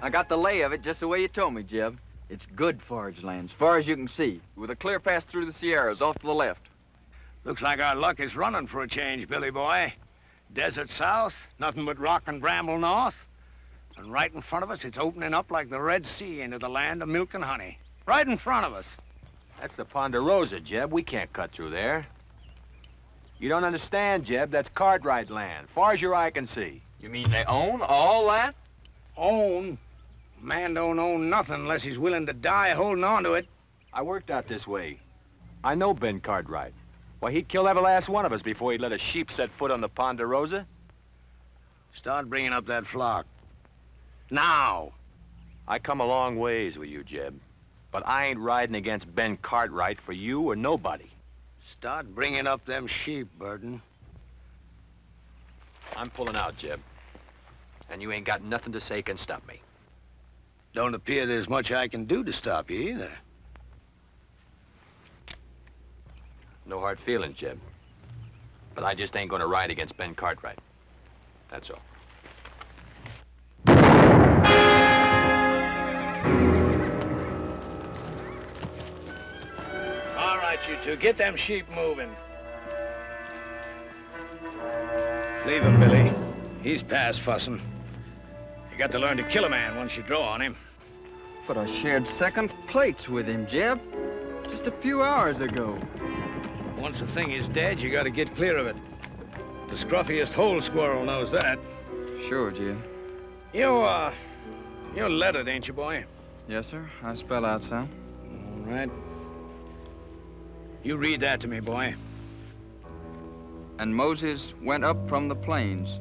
I got the lay of it just the way you told me, Jeb. It's good forage land, as far as you can see, with a clear pass through the Sierras off to the left. Looks like our luck is running for a change, Billy boy. Desert south, nothing but rock and bramble north. And right in front of us, it's opening up like the Red Sea into the land of milk and honey. Right in front of us. That's the Ponderosa, Jeb. We can't cut through there. You don't understand, Jeb. That's Cartwright land, far as your eye can see. You mean they own all that? Own? Man don't own nothing unless he's willing to die holding on to it. I worked out this way. I know Ben Cartwright. Why, he'd kill every last one of us before he'd let a sheep set foot on the Ponderosa. Start bringing up that flock. Now. I come a long ways with you, Jeb. But I ain't riding against Ben Cartwright for you or nobody. Start bringing up them sheep, Burton. I'm pulling out, Jeb. And you ain't got nothing to say can stop me. Don't appear there's much I can do to stop you either. No hard feelings, Jeb. But I just ain't gonna ride against Ben Cartwright. That's all. All right, you two, get them sheep moving. Leave him, Billy. He's past fussing. You got to learn to kill a man once you draw on him. But I shared second plates with him, Jeb. Just a few hours ago. Once a thing is dead, you got to get clear of it. The scruffiest hole squirrel knows that. Sure, Jeb. You're lettered, ain't you, boy? Yes, sir. I spell out some. All right. You read that to me, boy. And Moses went up from the plains,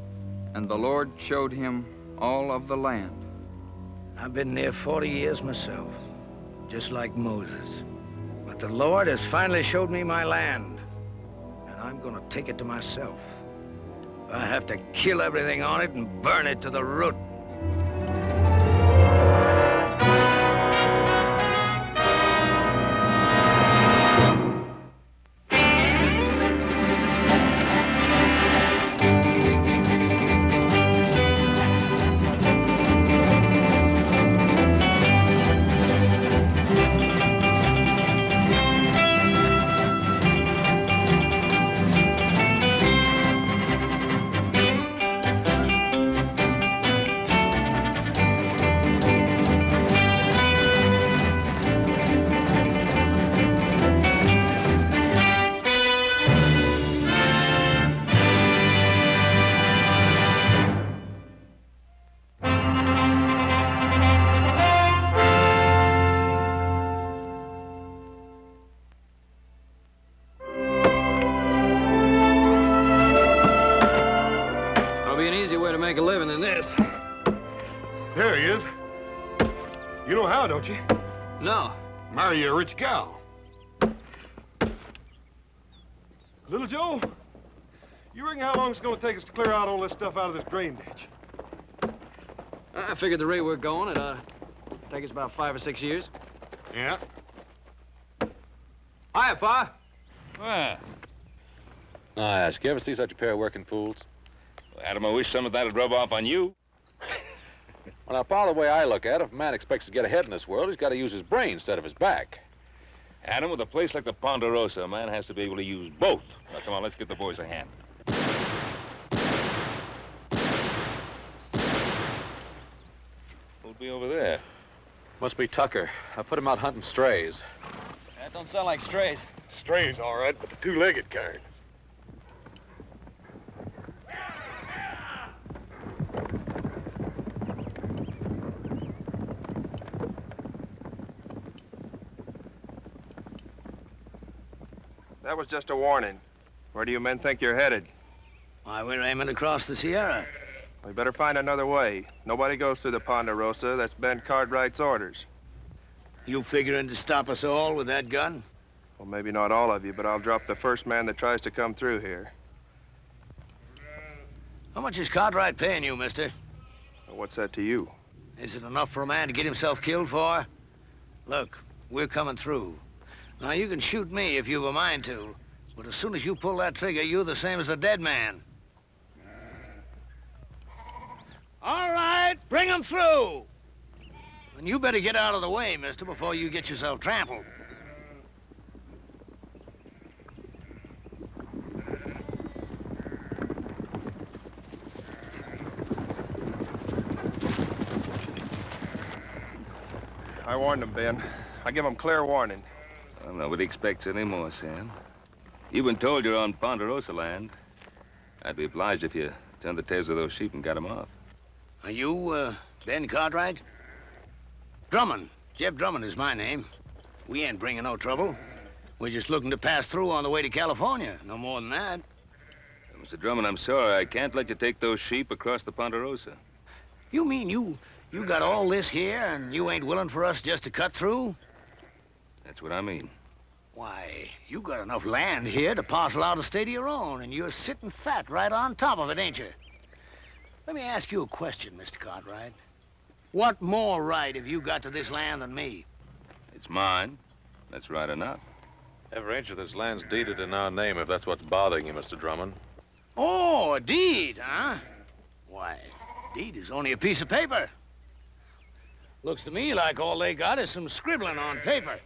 and the Lord showed him all of the land. I've been there 40 years myself, just like Moses. But the Lord has finally showed me my land, and I'm gonna take it to myself. I have to kill everything on it and burn it to the root. Make a living in this. There he is. You know how, don't you? No. Marry a rich gal. Little Joe, you reckon how long it's gonna take us to clear out all this stuff out of this drain ditch? I figured the rate we're going, it'll take us about 5 or 6 years. Yeah. Hiya, Pa. Ah. Nice. You ever see such a pair of working fools? Well, Adam, I wish some of that would rub off on you. Well, now, Pa, the way I look at it, if a man expects to get ahead in this world, he's got to use his brain instead of his back. Adam, with a place like the Ponderosa, a man has to be able to use both. Now, come on, let's get the boys a hand. Who'll be over there? Must be Tucker. I put him out hunting strays. That don't sound like strays. Strays, all right, but the two-legged kind. That was just a warning. Where do you men think you're headed? Why, we're aiming across the Sierra. We better find another way. Nobody goes through the Ponderosa. That's Ben Cartwright's orders. You figuring to stop us all with that gun? Well, maybe not all of you, but I'll drop the first man that tries to come through here. How much is Cartwright paying you, mister? Well, what's that to you? Is it enough for a man to get himself killed for? Look, we're coming through. Now, you can shoot me if you've a mind to, but as soon as you pull that trigger, you're the same as a dead man. All right, bring him through. And you better get out of the way, mister, before you get yourself trampled. I warned them, Ben. I give them clear warning. Well, nobody expects any more, Sam. You've been told you're on Ponderosa land. I'd be obliged if you turned the tails of those sheep and got them off. Are you, Ben Cartwright? Drummond. Jeff Drummond is my name. We ain't bringing no trouble. We're just looking to pass through on the way to California. No more than that. Mr. Drummond, I'm sorry. I can't let you take those sheep across the Ponderosa. You mean you got all this here and you ain't willing for us just to cut through? That's what I mean. Why, you got enough land here to parcel out a state of your own, and you're sitting fat right on top of it, ain't you? Let me ask you a question, Mr. Cartwright. What more right have you got to this land than me? It's mine. That's right enough. Every inch of this land's deeded in our name, if that's what's bothering you, Mr. Drummond. Oh, a deed, huh? Why, deed is only a piece of paper. Looks to me like all they got is some scribbling on paper.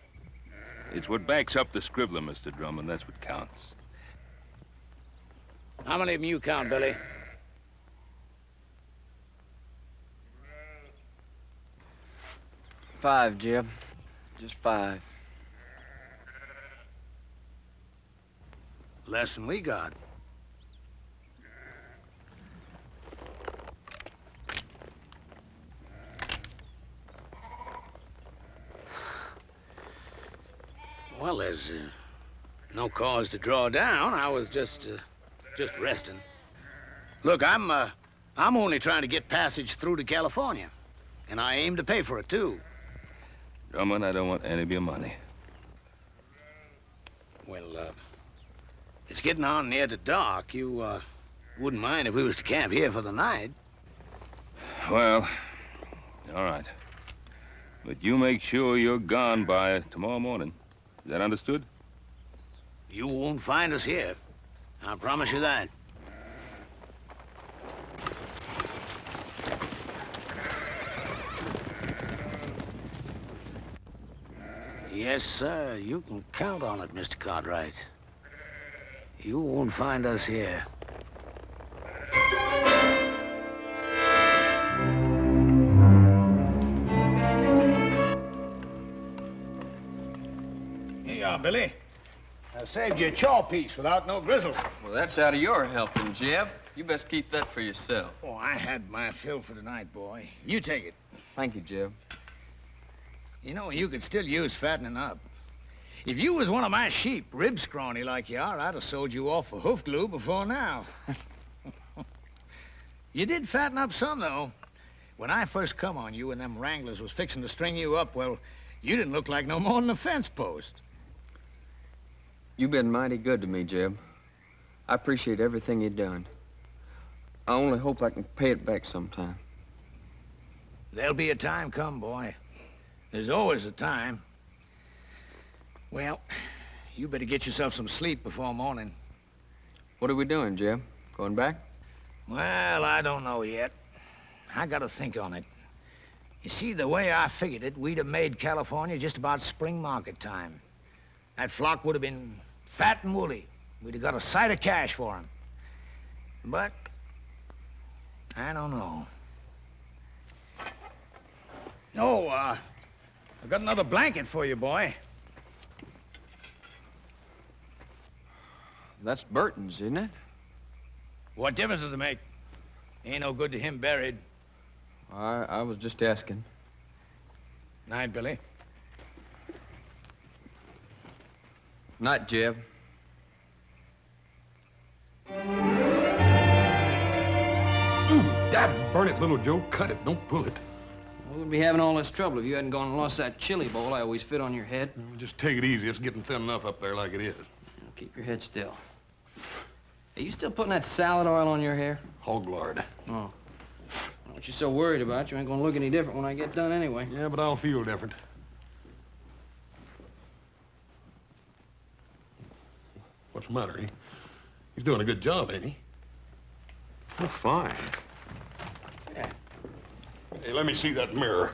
It's what backs up the scribbler, Mr. Drummond. That's what counts. How many of them you count, Billy? Five, Jeb. Just 5. Less than we got. Well, there's no cause to draw down. I was just resting. Look, I'm only trying to get passage through to California, and I aim to pay for it too. Drummond, I don't want any of your money. Well, it's getting on near to dark. You wouldn't mind if we was to camp here for the night? Well, all right. But you make sure you're gone by tomorrow morning. Is that understood? You won't find us here. I promise you that. Yes, sir. You can count on it, Mr. Cartwright. You won't find us here. Here you are, Billy. I saved you a chaw piece without no grizzle. Well, that's out of your helping, Jeb. You best keep that for yourself. Oh, I had my fill for tonight, boy. You take it. Thank you, Jeb. You know, you could still use fattening up. If you was one of my sheep, rib scrawny like you are, I'd have sold you off for hoof glue before now. You did fatten up some, though. When I first come on you and them wranglers was fixing to string you up, well, you didn't look like no more than a fence post. You've been mighty good to me, Jeb. I appreciate everything you've done. I only hope I can pay it back sometime. There'll be a time come, boy. There's always a time. Well, you better get yourself some sleep before morning. What are we doing, Jeb? Going back? Well, I don't know yet. I gotta think on it. You see, the way I figured it, we'd have made California just about spring market time. That flock would have been fat and woolly. We'd have got a sight of cash for 'em. But I don't know. Oh, I've got another blanket for you, boy. That's Burton's, isn't it? What difference does it make? Ain't no good to him buried. I was just asking. Night, Billy. Night, Jeb. Dad, burn it, little Joe. Cut it, don't pull it. We wouldn't be having all this trouble if you hadn't gone and lost that chili bowl I always fit on your head. Just take it easy. It's getting thin enough up there like it is. Keep your head still. Are you still putting that salad oil on your hair? Hog lard. Oh. What you so worried about? You ain't gonna look any different when I get done anyway. Yeah, but I'll feel different. What's the matter? He's doing a good job, ain't he? Oh, fine. Hey, let me see that mirror.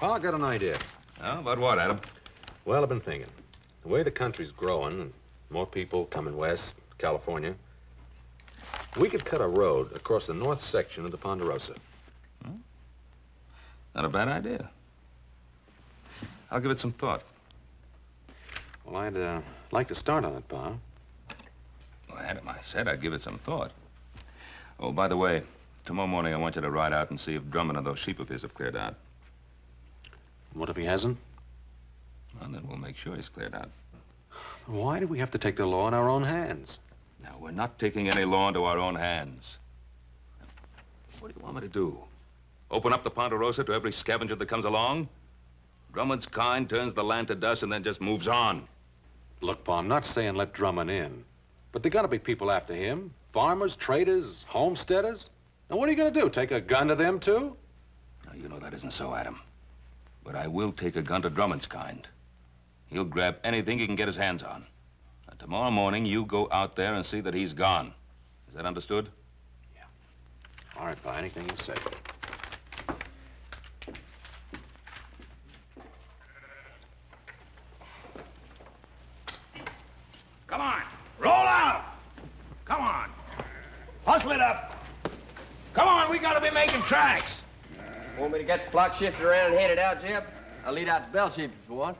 Oh, I got an idea. Oh, about what, Adam? Well, I've been thinking. The way the country's growing, and more people coming west, California, we could cut a road across the north section of the Ponderosa. Not a bad idea. I'll give it some thought. Well, I'd like to start on it, Pa. Well, Adam, I said I'd give it some thought. Oh, by the way, tomorrow morning I want you to ride out and see if Drummond and those sheep of his have cleared out. What if he hasn't? Well, then we'll make sure he's cleared out. Why do we have to take the law in our own hands? Now, we're not taking any law into our own hands. What do you want me to do? Open up the Ponderosa to every scavenger that comes along? Drummond's kind turns the land to dust and then just moves on. Look, Pa, I'm not saying let Drummond in. But there gotta be people after him. Farmers, traders, homesteaders. Now, what are you gonna do? Take a gun to them, too? Now, you know that isn't so, Adam. But I will take a gun to Drummond's kind. He'll grab anything he can get his hands on. And tomorrow morning, you go out there and see that he's gone. Is that understood? Yeah. All right, Pa, anything you say. Come on, roll out! Come on, hustle it up! Come on, we gotta be making tracks! Want me to get the flock shifted around and headed out, Jeb? I'll lead out the bell sheep if you want.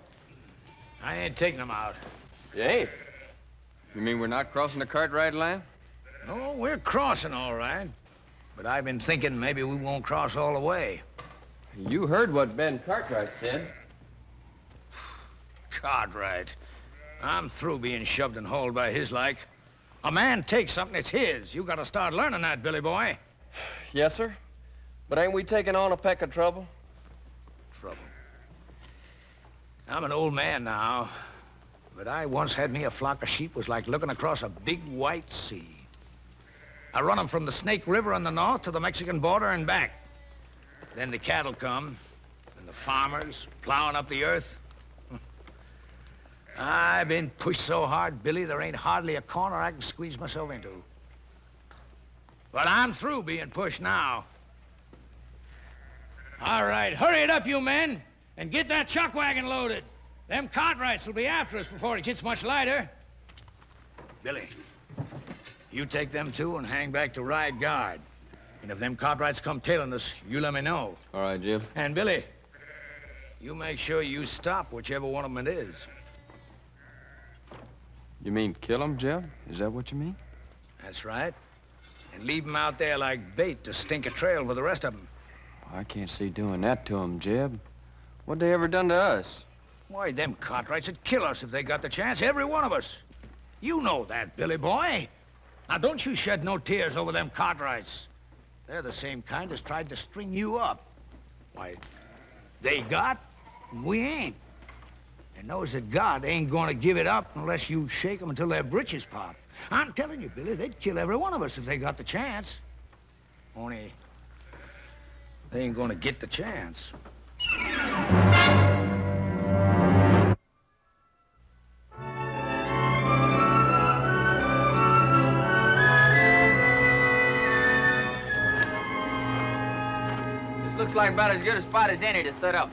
I ain't taking them out. You ain't? You mean we're not crossing the Cartwright line? No, we're crossing all right. But I've been thinking maybe we won't cross all the way. You heard what Ben Cartwright said. Cartwright. I'm through being shoved and hauled by his like. A man takes something, it's his. You gotta start learning that, Billy boy. Yes, sir. But ain't we taking on a peck of trouble? Trouble. I'm an old man now, but I once had me a flock of sheep was like looking across a big white sea. I run them from the Snake River in the north to the Mexican border and back. Then the cattle come, and the farmers plowing up the earth. I've been pushed so hard, Billy, there ain't hardly a corner I can squeeze myself into. But I'm through being pushed now. All right, hurry it up, you men, and get that chuck wagon loaded. Them Cartwrights will be after us before it gets much lighter. Billy, you take them two and hang back to ride guard. And if them Cartwrights come tailing us, you let me know. All right, Jim. And Billy, you make sure you stop whichever one of them it is. You mean kill him, Jeb? Is that what you mean? That's right. And leave them out there like bait to stink a trail for the rest of them. I can't see doing that to him, Jeb. What they ever done to us? Why, them Cartwrights would kill us if they got the chance, every one of us. You know that, Billy boy. Now, don't you shed no tears over them Cartwrights. They're the same kind as tried to string you up. Why, they got, we ain't. And knows that God ain't gonna give it up unless you shake them until their britches pop. I'm telling you, Billy, they'd kill every one of us if they got the chance. Only, they ain't gonna get the chance. This looks like about as good a spot as any to set up.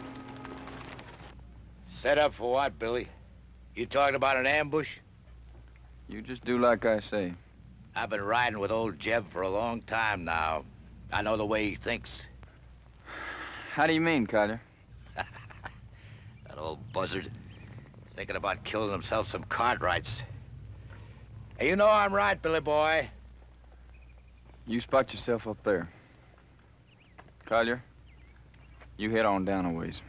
Set up for what, Billy? You talking about an ambush? You just do like I say. I've been riding with old Jeb for a long time now. I know the way he thinks. How do you mean, Carter? That old buzzard. Thinking about killing himself some Cartwrights. Hey, you know I'm right, Billy boy. You spot yourself up there. Collier, you head on down a ways.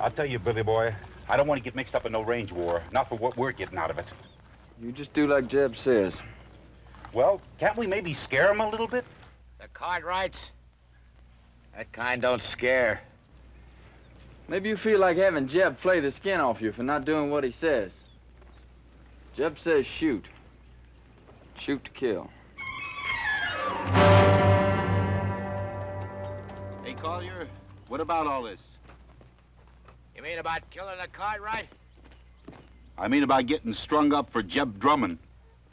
I'll tell you, Billy boy, I don't want to get mixed up in no range war, not for what we're getting out of it. You just do like Jeb says. Well, can't we maybe scare him a little bit? The Cartwrights? That kind don't scare. Maybe you feel like having Jeb flay the skin off you for not doing what he says. Jeb says shoot. Shoot to kill. Hey, Collier, what about all this? You mean about killing the Cartwright? I mean about getting strung up for Jeb Drummond.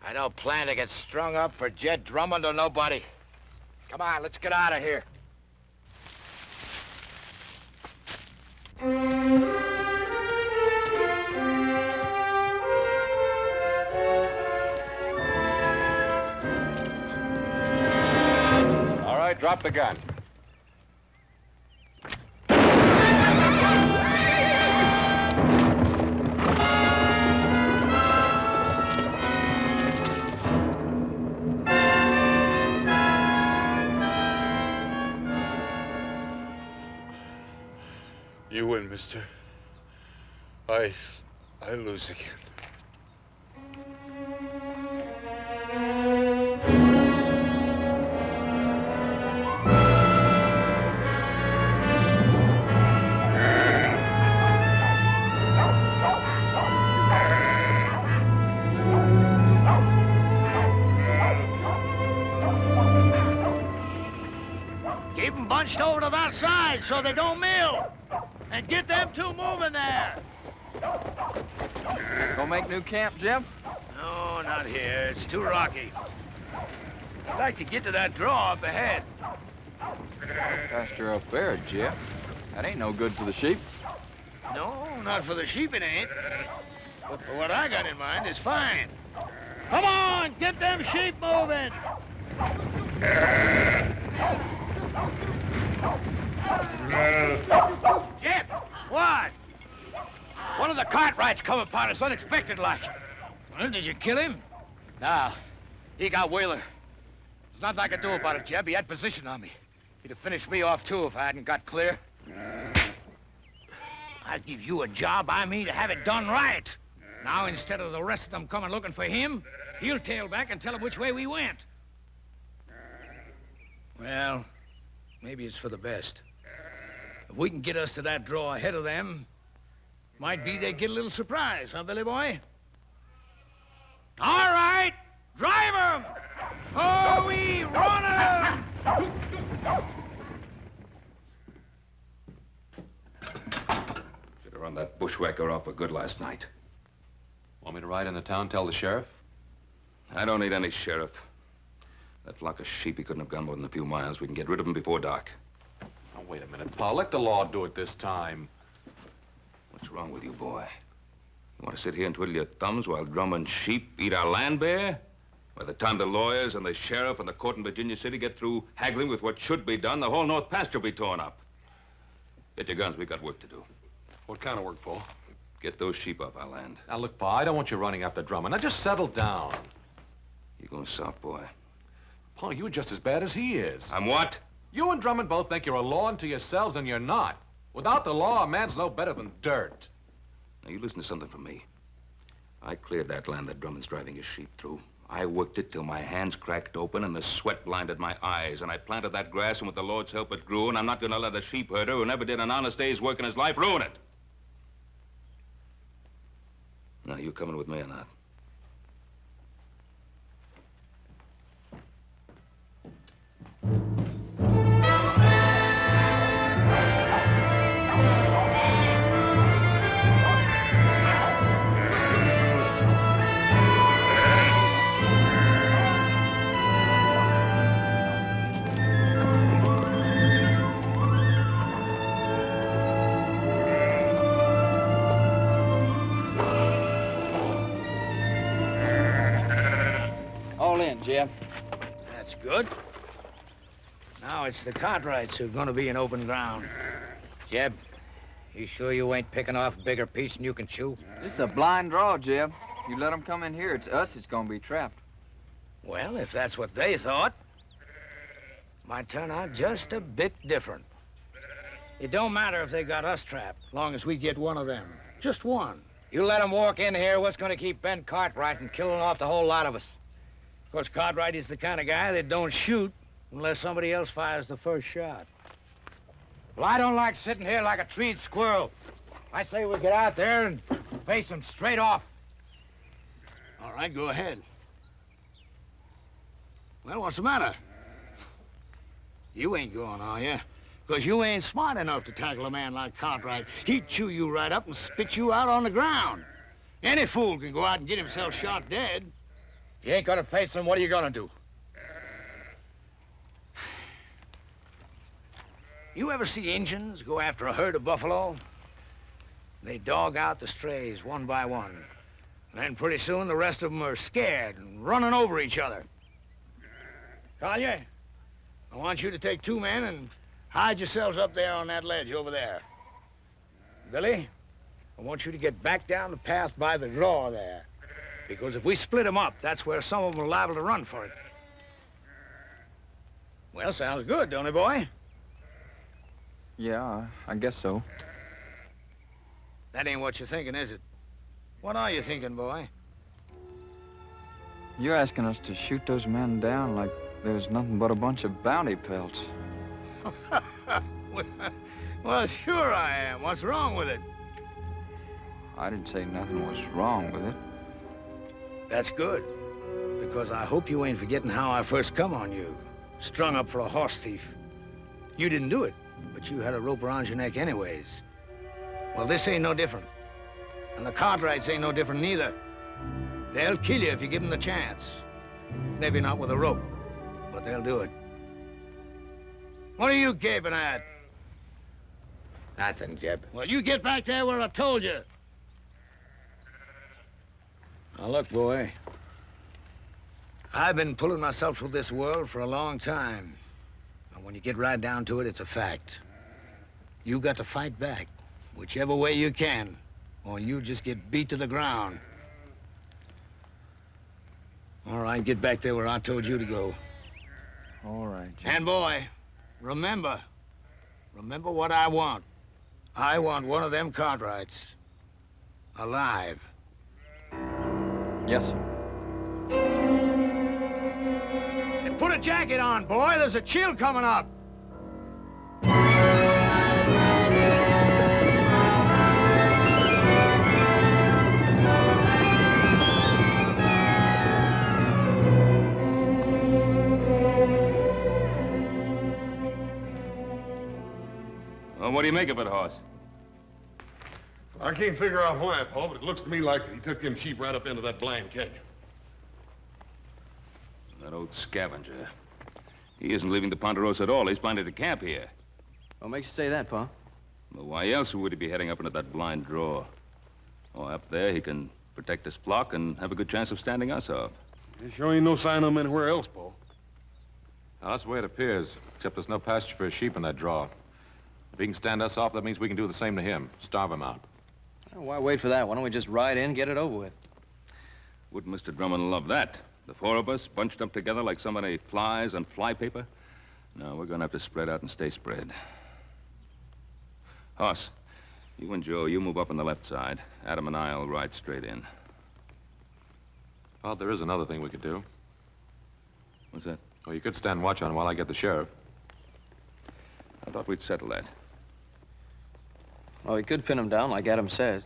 I don't plan to get strung up for Jed Drummond or nobody. Come on, let's get out of here. All right, drop the gun. You win, mister. I lose again. Keep them bunched over to that side so they don't mill. And get them two moving there. Gonna make new camp, Jeb? No, not here. It's too rocky. I'd like to get to that draw up ahead. Pasture up there, Jeb. That ain't no good for the sheep. No, not for the sheep it ain't. But for what I got in mind, it's fine. Come on, get them sheep moving. Jeb! What? One of the Cartwrights come upon us unexpected like. Well, did you kill him? Nah, he got Wheeler. There's nothing I could do about it, Jeb. He had position on me. He'd have finished me off, too, if I hadn't got clear. I'll give you a job I mean to have it done right. Now, instead of the rest of them coming looking for him, he'll tail back and tell them which way we went. Well, maybe it's for the best. If we can get us to that draw ahead of them, might be they get a little surprise, huh, Billy Boy? All right, drive 'em! Oh, we run 'em! Should have run that bushwhacker off for good last night. Want me to ride into town, tell the sheriff? I don't need any sheriff. That flock of sheep, he couldn't have gone more than a few miles. We can get rid of them before dark. Oh, wait a minute, Pa. Let the law do it this time. What's wrong with you, boy? You want to sit here and twiddle your thumbs while Drummond's sheep eat our land bare? By the time the lawyers and the sheriff and the court in Virginia City get through haggling with what should be done, the whole North Pasture will be torn up. Get your guns. We got work to do. What kind of work, Pa? Get those sheep off our land. Now, look, Pa, I don't want you running after Drummond. Now, just settle down. You going soft, boy? Pa, you're just as bad as he is. I'm what? You and Drummond both think you're a law unto yourselves, and you're not. Without the law, a man's no better than dirt. Now, you listen to something from me. I cleared that land that Drummond's driving his sheep through. I worked it till my hands cracked open and the sweat blinded my eyes. And I planted that grass, and with the Lord's help, it grew. And I'm not going to let a sheep herder who never did an honest day's work in his life ruin it. Now, you coming with me or not? Jeb. That's good. Now it's the Cartwrights who are going to be in open ground. Jeb, you sure you ain't picking off a bigger piece than you can chew? It's a blind draw, Jeb. You let them come in here, it's us that's going to be trapped. Well, if that's what they thought, might turn out just a bit different. It don't matter if they got us trapped, as long as we get one of them. Just one. You let them walk in here, what's going to keep Ben Cartwright from killing off the whole lot of us? Of course, Cartwright is the kind of guy that don't shoot Unless somebody else fires the first shot. Well, I don't like sitting here like a treed squirrel. I say we get out there and face them straight off. All right, go ahead. Well, what's the matter? You ain't going, are you? Because you ain't smart enough to tackle a man like Cartwright. He'd chew you right up and spit you out on the ground. Any fool can go out and get himself shot dead. You ain't gonna face him, what are you gonna do? You ever see Injuns go after a herd of buffalo? They dog out the strays one by one. Then pretty soon the rest of them are scared and running over each other. Collier, I want you to take 2 men and hide yourselves up there on that ledge over there. Billy, I want you to get back down the path by the draw there. Because if we split them up, that's where some of them are liable to run for it. Well, sounds good, don't it, boy? Yeah, I guess so. That ain't what you're thinking, is it? What are you thinking, boy? You're asking us to shoot those men down like there's nothing but a bunch of bounty pelts. Well, sure I am. What's wrong with it? I didn't say nothing was wrong with it. That's good. Because I hope you ain't forgetting how I first come on you. Strung up for a horse thief. You didn't do it, but you had a rope around your neck anyways. Well, this ain't no different. And the Cartwrights ain't no different neither. They'll kill you if you give them the chance. Maybe not with a rope, but they'll do it. What are you gaping at? Nothing, Jeb. Well, you get back there where I told you. Now, look, boy. I've been pulling myself through this world for a long time. And when you get right down to it, it's a fact. You got to fight back, whichever way you can, or you just get beat to the ground. All right, get back there where I told you to go. All right, Jim. And, boy, remember what I want. I want one of them Cartwrights alive. Yes, sir. And put a jacket on, boy. There's a chill coming up. Well, what do you make of it, Hoss? I can't figure out why, Paul, but it looks to me like he took them sheep right up into that blind canyon. That old scavenger. He isn't leaving the Ponderosa at all. He's planning to camp here. What makes you say that, Pa? Well, why else would he be heading up into that blind draw? Oh, up there he can protect his flock and have a good chance of standing us off. There sure ain't no sign of him anywhere else, Paul. Now, that's the way it appears, except there's no pasture for his sheep in that draw. If he can stand us off, that means we can do the same to him. Starve him out. Well, why wait for that? Why don't we just ride in, get it over with? Wouldn't Mr. Drummond love that? The 4 of us bunched up together like so many flies on flypaper? No, we're gonna have to spread out and stay spread. Hoss, you and Joe, you move up on the left side. Adam and I'll ride straight in. Well, there is another thing we could do. What's that? Well, you could stand watch on while I get the sheriff. I thought we'd settle that. Well, we could pin him down, like Adam says.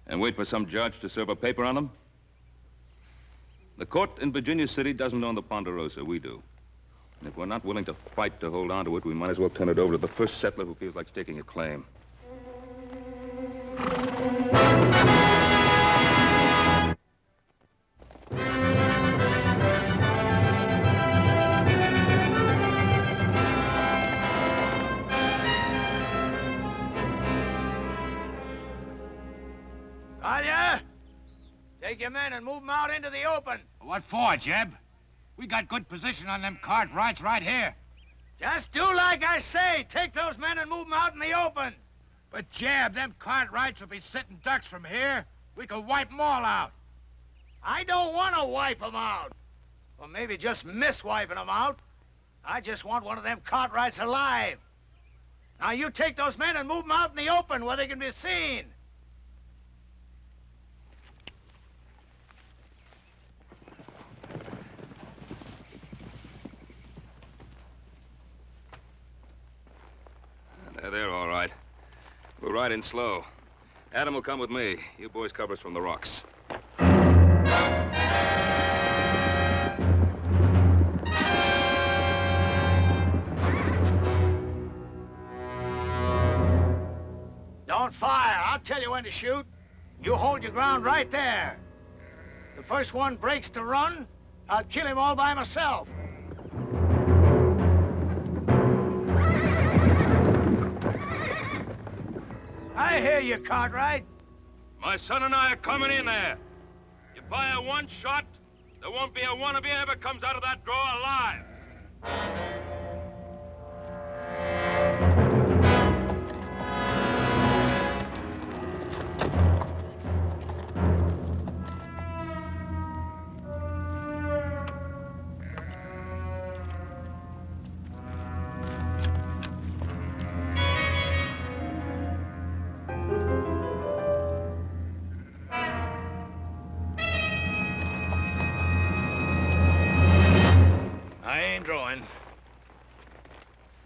And wait for some judge to serve a paper on him? The court in Virginia City doesn't own the Ponderosa. We do. And if we're not willing to fight to hold on to it, we might as well turn it over to the first settler who feels like staking a claim. Talia, take your men and move them out into the open. What for, Jeb? We got good position on them Cartwrights right here. Just do like I say. Take those men and move them out in the open. But, Jeb, them Cartwrights will be sitting ducks from here. We could wipe them all out. I don't want to wipe them out. Or maybe just miss wiping them out. I just want one of them Cartwrights alive. Now, you take those men and move them out in the open where they can be seen. ride in slow. Adam will come with me. You boys cover us from the rocks. Don't fire. I'll tell you when to shoot. You hold your ground right there. The first one breaks to run, I'll kill him all by myself. I hear you, Cartwright. My son and I are coming in there. You fire one shot, there won't be a one of you ever comes out of that draw alive.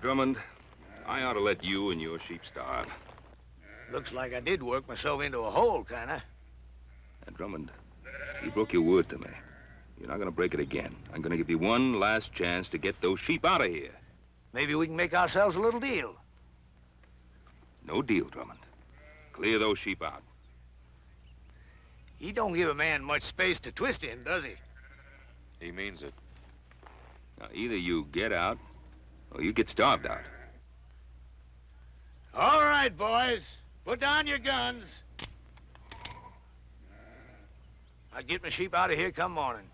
Drummond, I ought to let you and your sheep starve. Looks like I did work myself into a hole, kinda. And Drummond, you broke your word to me. You're not gonna break it again. I'm gonna give you one last chance to get those sheep out of here. Maybe we can make ourselves a little deal. No deal, Drummond. Clear those sheep out. He don't give a man much space to twist in, does he? He means it. Now, either you get out, or you get starved out. All right, boys. Put down your guns. I'll get my sheep out of here come morning.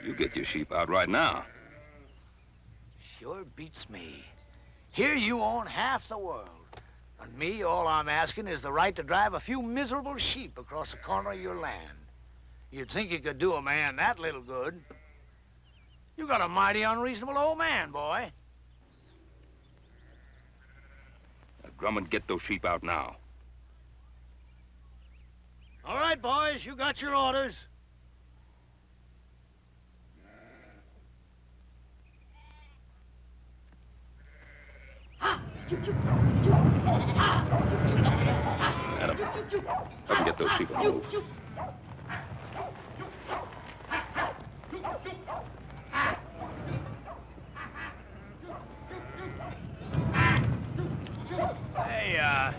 You get your sheep out right now. Sure beats me. Here you own half the world. And me, all I'm asking is the right to drive a few miserable sheep across the corner of your land. You'd think you could do a man that little good. You got a mighty unreasonable old man, boy. Now, Drummond, get those sheep out now. All right, boys, you got your orders. Adam, help me get those sheep on the move. Hey,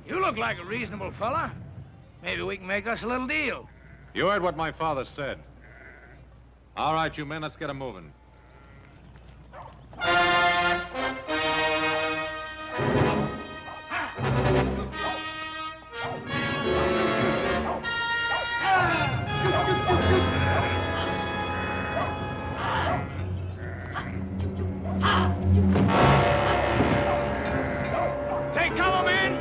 you look like a reasonable fella. Maybe we can make us a little deal. You heard what my father said. All right, you men, let's get 'em moving. Take cover, men!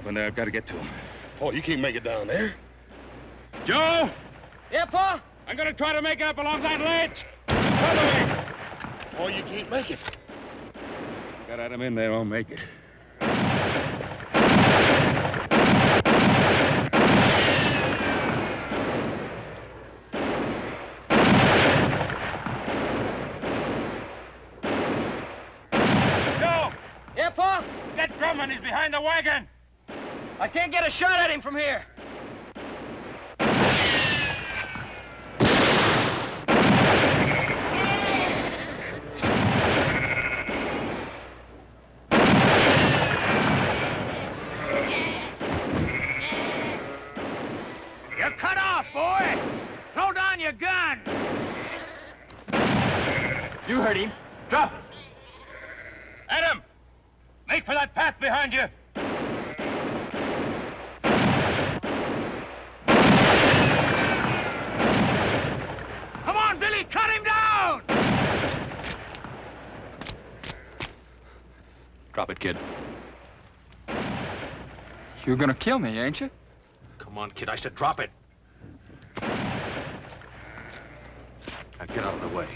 In there, I've got to get to him. Oh, you can't make it down there. Joe! Yeah, Pa? I'm gonna try to make it up along that ledge. Follow me. Oh, you can't make it. Got Adam in there, I'll make it. Joe! Yeah, Pa? Get Drummond, he's behind the wagon. I can't get a shot at him from here. You're cut off, boy. Throw down your gun. You heard him. Drop it. Adam! Make for that path behind you! Come on, Billy, cut him down! Drop it, kid. You're gonna kill me, ain't you? Come on, kid, I said drop it. Now get out of the way.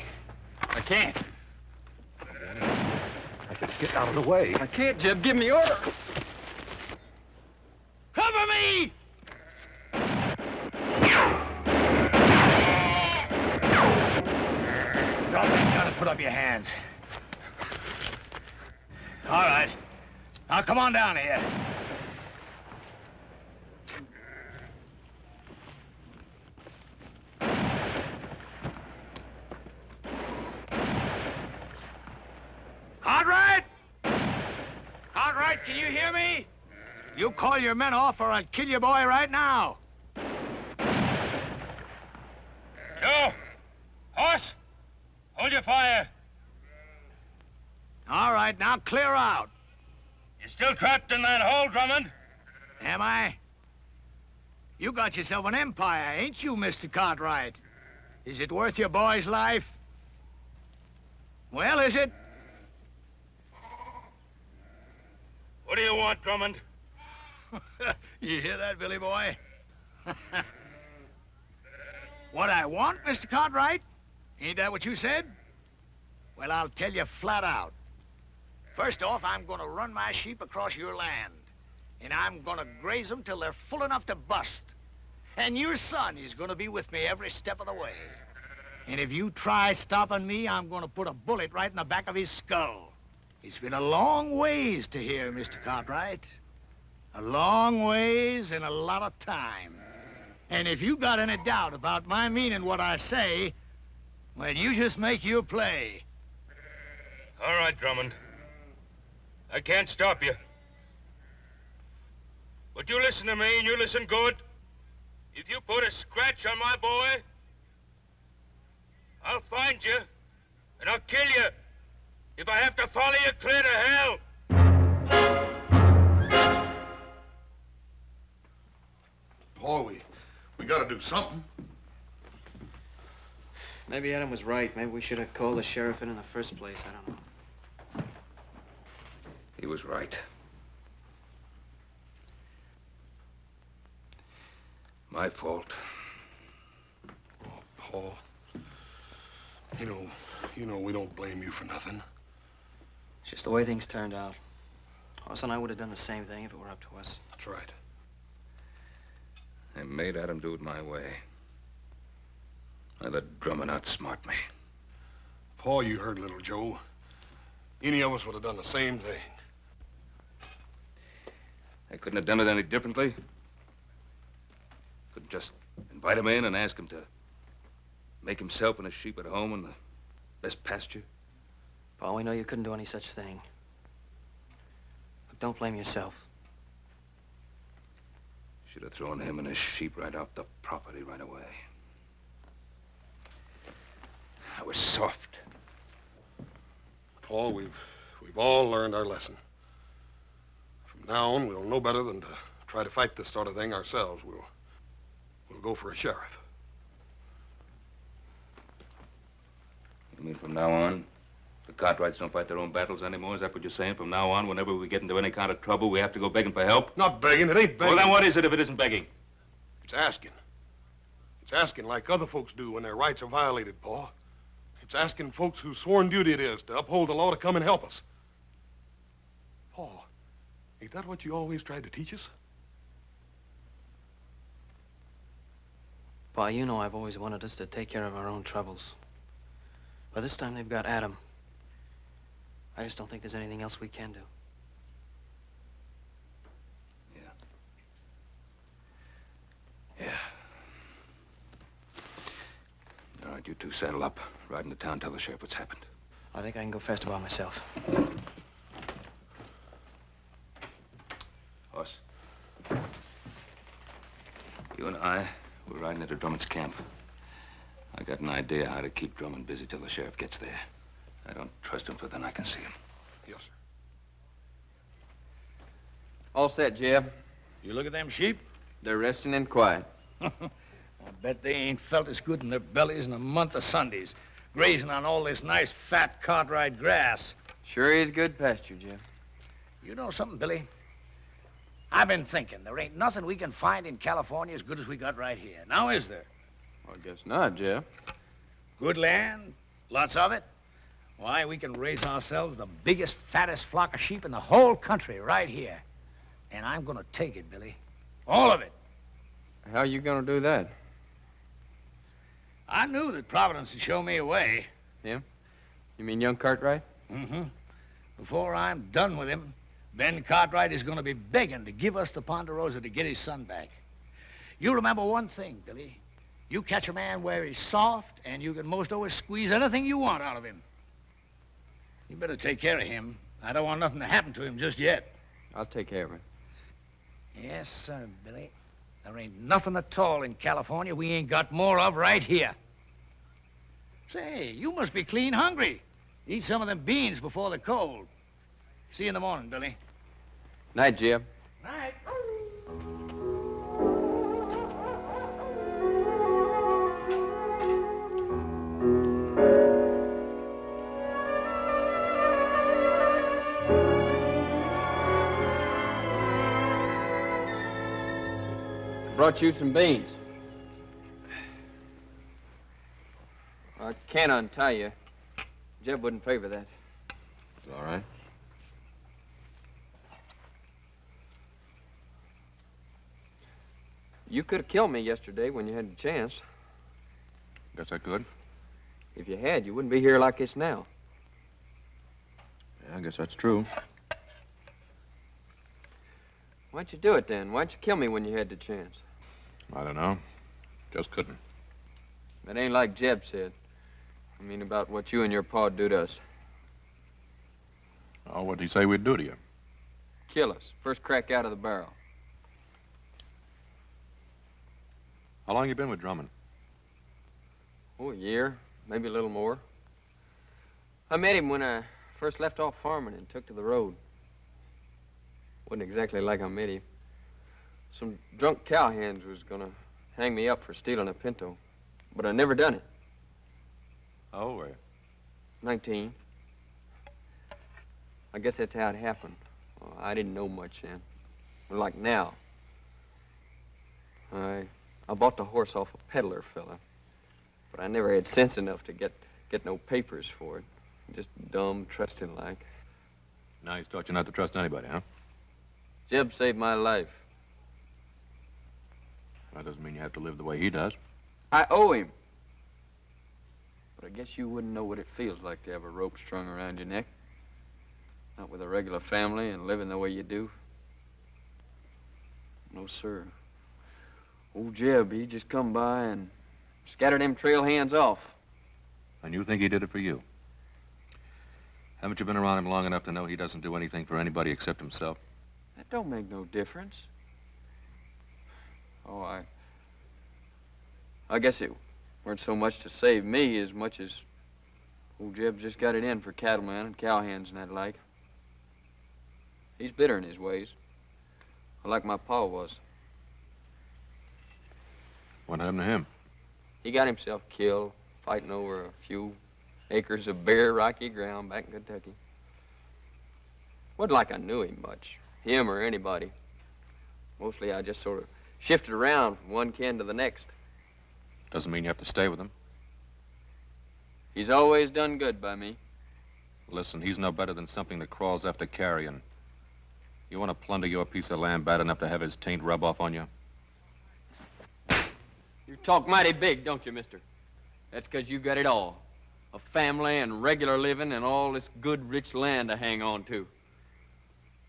I can't. I said get out of the way. I can't, Jeb. Give me order. Cover me! Drop that gun and put up your hands. All right. Now come on down here. Cartwright! Cartwright, can you hear me? You call your men off or I'll kill your boy right now. Joe! Horse! Hold your fire. All right, now clear out. You're still trapped in that hole, Drummond. Am I? You got yourself an empire, ain't you, Mr. Cartwright? Is it worth your boy's life? Well, is it? What do you want, Drummond? You hear that, Billy boy? What I want, Mr. Cartwright? Ain't that what you said? Well, I'll tell you flat out. First off, I'm gonna run my sheep across your land. And I'm gonna graze them till they're full enough to bust. And your son is gonna be with me every step of the way. And if you try stopping me, I'm gonna put a bullet right in the back of his skull. It's been a long ways to here, Mr. Cartwright. A long ways and a lot of time. And if you got any doubt about my meaning what I say, well, you just make your play. All right, Drummond. I can't stop you. But you listen to me, and you listen good. If you put a scratch on my boy, I'll find you, and I'll kill you. If I have to follow you clear to hell. Paul, we gotta do something. Maybe Adam was right. Maybe we should have called the sheriff in the first place. I don't know. He was right. My fault. Oh, Paul. You know we don't blame you for nothing. It's just the way things turned out. Hoss and I would have done the same thing if it were up to us. That's right. I made Adam do it my way. I let Drummond outsmart me. Paul, you heard little Joe. Any of us would have done the same thing. I couldn't have done it any differently. Couldn't just invite him in and ask him to make himself and his sheep at home in the best pasture. Paul, we know you couldn't do any such thing. But don't blame yourself. Should have thrown him and his sheep right off the property right away. I was soft. Paul, we've all learned our lesson. From now on, we'll know better than to try to fight this sort of thing ourselves. We'll go for a sheriff. You mean from now on, the Cartwrights don't fight their own battles anymore? Is that what you're saying? From now on, whenever we get into any kind of trouble, we have to go begging for help? Not begging. It ain't begging. Well, then what is it if it isn't begging? It's asking. It's asking like other folks do when their rights are violated, Paul. It's asking folks whose sworn duty it is to uphold the law to come and help us. Paul, ain't that what you always tried to teach us? Pa, you know I've always wanted us to take care of our own troubles. But this time they've got Adam. I just don't think there's anything else we can do. Yeah. All right, you two saddle up. Ride into town, tell the sheriff what's happened. I think I can go faster by myself. Hoss. You and I, we're riding into Drummond's camp. I got an idea how to keep Drummond busy till the sheriff gets there. I don't trust him further than I can see him. Yes, sir. All set, Jeb. You look at them sheep? They're resting and quiet. I bet they ain't felt as good in their bellies in a month of Sundays, grazing on all this nice, fat Cartwright grass. Sure is good pasture, Jeb. You know something, Billy? I've been thinking, there ain't nothing we can find in California as good as we got right here. Now, is there? Well, I guess not, Jeb. Good land, lots of it. Why, we can raise ourselves the biggest, fattest flock of sheep in the whole country right here. And I'm gonna take it, Billy. All of it. How you gonna do that? I knew that Providence would show me a way. Yeah? You mean young Cartwright? Mm-hmm. Before I'm done with him, Ben Cartwright is gonna be begging to give us the Ponderosa to get his son back. You remember one thing, Billy. You catch a man where he's soft, and you can most always squeeze anything you want out of him. You better take care of him. I don't want nothing to happen to him just yet. I'll take care of him. Yes, sir, Billy. There ain't nothing at all in California we ain't got more of right here. Say, you must be clean hungry. Eat some of them beans before the cold. See you in the morning, Billy. Night, Jeb. Night. Brought you some beans. I can't untie you. Jeb wouldn't favor that. It's all right. You could have killed me yesterday when you had the chance. Guess I could. If you had, you wouldn't be here like this now. Yeah, I guess that's true. Why'd you do it then? Why'd you kill me when you had the chance? I don't know. Just couldn't. That ain't like Jeb said. I mean about what you and your pa'd do to us. Oh, what'd he say we'd do to you? Kill us. First crack out of the barrel. How long you been with Drummond? Oh, a year. Maybe a little more. I met him when I first left off farming and took to the road. Wasn't exactly like I met him. Some drunk cowhands was gonna hang me up for stealing a pinto, but I never done it. How old were you? 19. I guess that's how it happened. Oh, I didn't know much then. But like now. I bought the horse off a peddler fella, but I never had sense enough to get no papers for it. Just dumb, trusting like. Now he's taught you not to trust anybody, huh? Jeb saved my life. That doesn't mean you have to live the way he does. I owe him. But I guess you wouldn't know what it feels like to have a rope strung around your neck. Not with a regular family and living the way you do. No, sir. Old Jeb, he just come by and scattered them trail hands off. And you think he did it for you? Haven't you been around him long enough to know he doesn't do anything for anybody except himself? That don't make no difference. Oh, I guess it weren't so much to save me as much as old Jeb just got it in for cattlemen and cowhands and that like. He's bitter in his ways, like my pa was. What happened to him? He got himself killed fighting over a few acres of bare, rocky ground back in Kentucky. Wasn't like I knew him much, him or anybody. Mostly I just sort of shifted around from one kin to the next. Doesn't mean you have to stay with him. He's always done good by me. Listen, he's no better than something that crawls after carrion. You want to plunder your piece of land bad enough to have his taint rub off on you? You talk mighty big, don't you, mister? That's 'cause you got it all. A family and regular living and all this good, rich land to hang on to.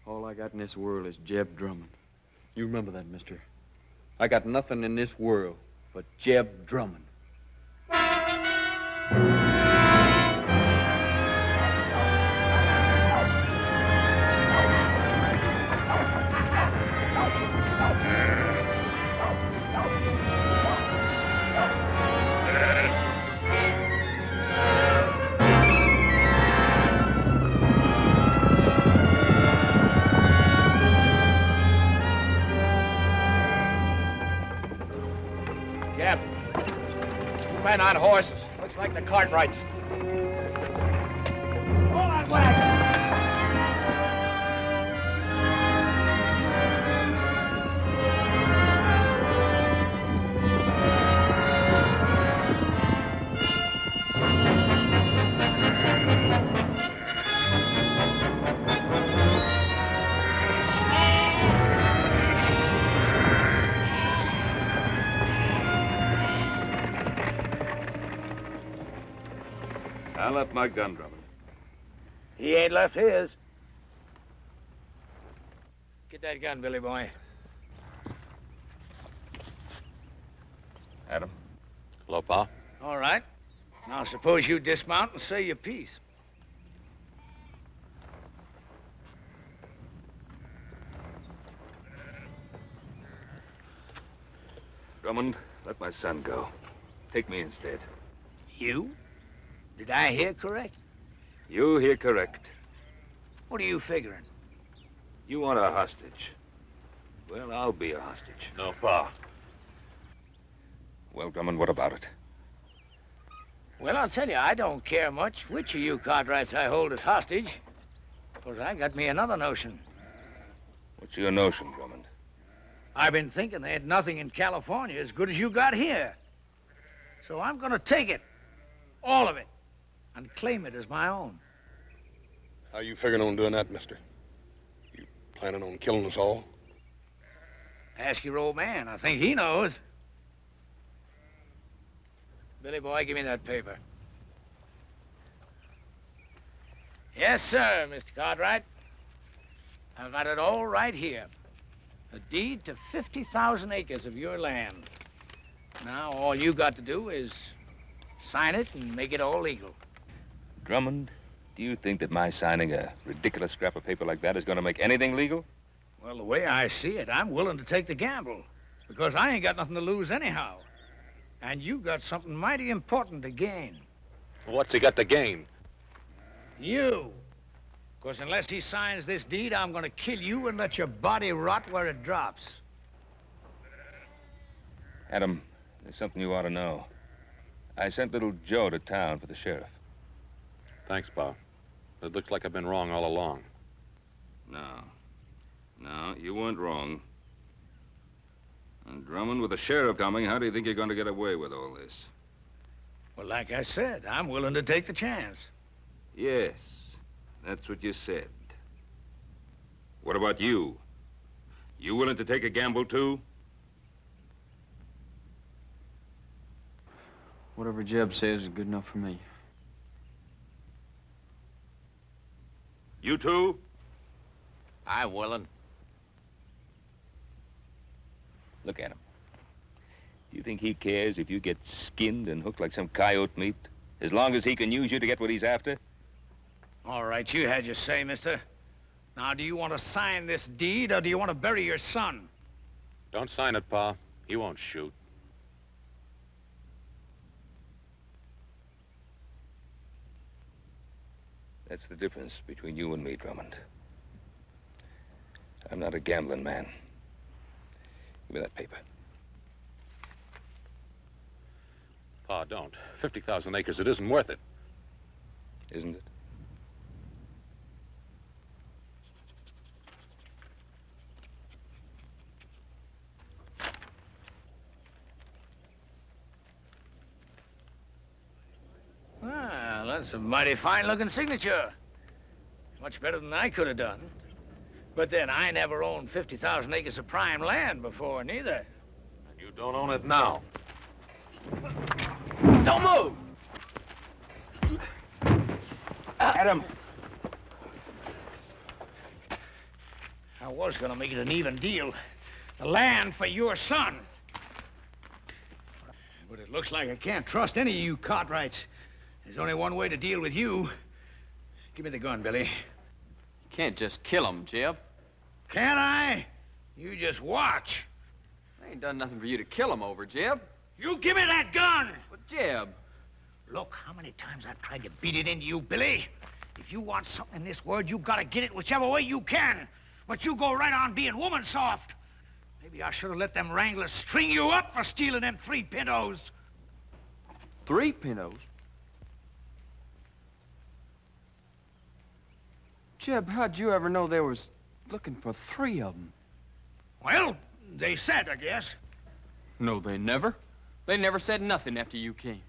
All I got in this world is Jeb Drummond. You remember that, mister. I got nothing in this world but Jeb Drummond. men on horses. Looks like the Cartwrights. Hold on, wagon! I left my gun, Drummond. He ain't left his. Get that gun, Billy boy. Adam? Hello, Pa. All right. Now suppose you dismount and say your piece. Drummond, let my son go. Take me instead. You? Did I hear correct? You hear correct. What are you figuring? You want a hostage. Well, I'll be a hostage. No, Pa. Well, Drummond, what about it? Well, I'll tell you, I don't care much which of you Cartwrights I hold as hostage. Because I got me another notion. What's your notion, Drummond? I've been thinking they had nothing in California as good as you got here. So I'm going to take it. All of it. And claim it as my own. How you figuring on doing that, mister? You planning on killing us all? Ask your old man. I think he knows. Billy boy, give me that paper. Yes, sir, Mr. Cartwright. I've got it all right here. A deed to 50,000 acres of your land. Now, all you got to do is sign it and make it all legal. Drummond, do you think that my signing a ridiculous scrap of paper like that is going to make anything legal? Well, the way I see it, I'm willing to take the gamble. Because I ain't got nothing to lose anyhow. And you got something mighty important to gain. What's he got to gain? You. Because unless he signs this deed, I'm going to kill you and let your body rot where it drops. Adam, there's something you ought to know. I sent little Joe to town for the sheriff. Thanks, Pa. It looks like I've been wrong all along. No, you weren't wrong. And Drummond, with the sheriff coming, how do you think you're going to get away with all this? Well, like I said, I'm willing to take the chance. Yes, that's what you said. What about you? You willing to take a gamble, too? Whatever Jeb says is good enough for me. You too? I'm willing. Look at him. Do you think he cares if you get skinned and hooked like some coyote meat? As long as he can use you to get what he's after? All right, you had your say, mister. Now, do you want to sign this deed, or do you want to bury your son? Don't sign it, Pa. He won't shoot. That's the difference between you and me, Drummond. I'm not a gambling man. Give me that paper. Pa, don't. 50,000 acres, it isn't worth it. Isn't it? Well, that's a mighty fine-looking signature. Much better than I could have done. But then, I never owned 50,000 acres of prime land before, neither. And you don't own it now. Don't move! Adam! I was gonna make it an even deal. The land for your son. But it looks like I can't trust any of you Cartwrights. There's only one way to deal with you. Give me the gun, Billy. You can't just kill him, Jeb. Can't I? You just watch. I ain't done nothing for you to kill him over, Jeb. You give me that gun! But, Jeb... Look, how many times I've tried to beat it into you, Billy. If you want something in this world, you gotta get it whichever way you can. But you go right on being woman soft. Maybe I should have let them wranglers string you up for stealing them 3 pintos. 3 pintos? Jeb, how'd you ever know they was looking for 3 of them? Well, they said, I guess. No, they never. They never said nothing after you came.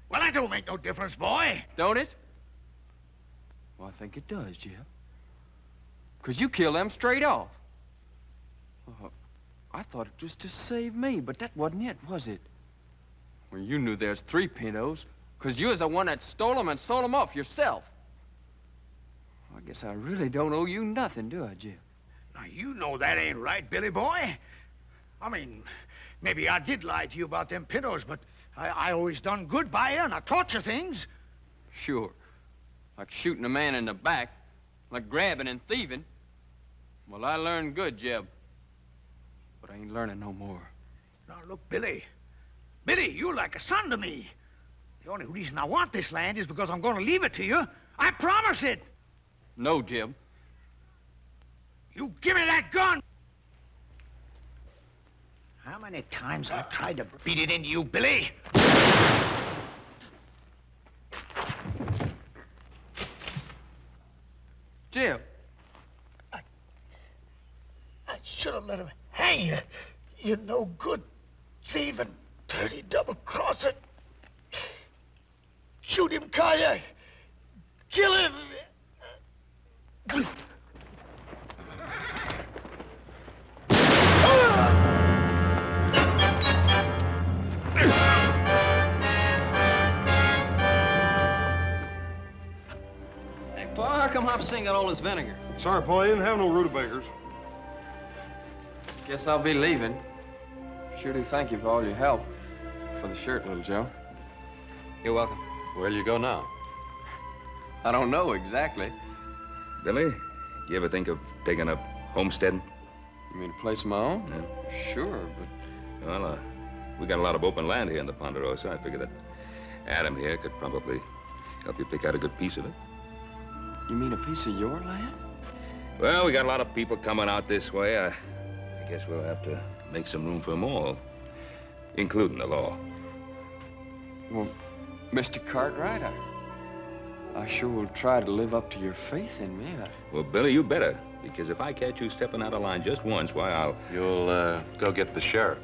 Well, that don't make no difference, boy. Don't it? Well, I think it does, Jeb. 'Cause you killed them straight off. I thought it was to save me, but that wasn't it, was it? Well, you knew there's 3 pintos, 'cause you was the one that stole them and sold them off yourself. I guess I really don't owe you nothing, do I, Jeb? Now, you know that ain't right, Billy boy. I mean, maybe I did lie to you about them pintos, but I always done good by you, and I taught you things. Sure. Like shooting a man in the back, like grabbing and thieving. Well, I learned good, Jeb. But I ain't learning no more. Now, look, Billy. Billy, you're like a son to me. The only reason I want this land is because I'm going to leave it to you. I promise it. No, Jeb. You give me that gun! How many times I've tried to beat it into you, Billy? Jeb. I should have let him hang you. You're no good thieving, dirty double-crosser. Shoot him, Kayak. Kill him. Hey, Pa, how come Hopsing got all this vinegar? Sorry, Paul, you didn't have no rutabagas. Guess I'll be leaving. Sure do thank you for all your help. For the shirt, little Joe. You're welcome. Where'll you go now? I don't know exactly. Billy, do you ever think of taking up homesteading? You mean a place of my own? Yeah. Sure, but... Well, we got a lot of open land here in the Ponderosa. I figure that Adam here could probably help you pick out a good piece of it. You mean a piece of your land? Well, we got a lot of people coming out this way. I guess we'll have to make some room for them all, including the law. Well, Mr. Cartwright, I sure will try to live up to your faith in me. Well, Billy, you better, because if I catch you stepping out of line just once, why, I'll... You'll, go get the sheriff.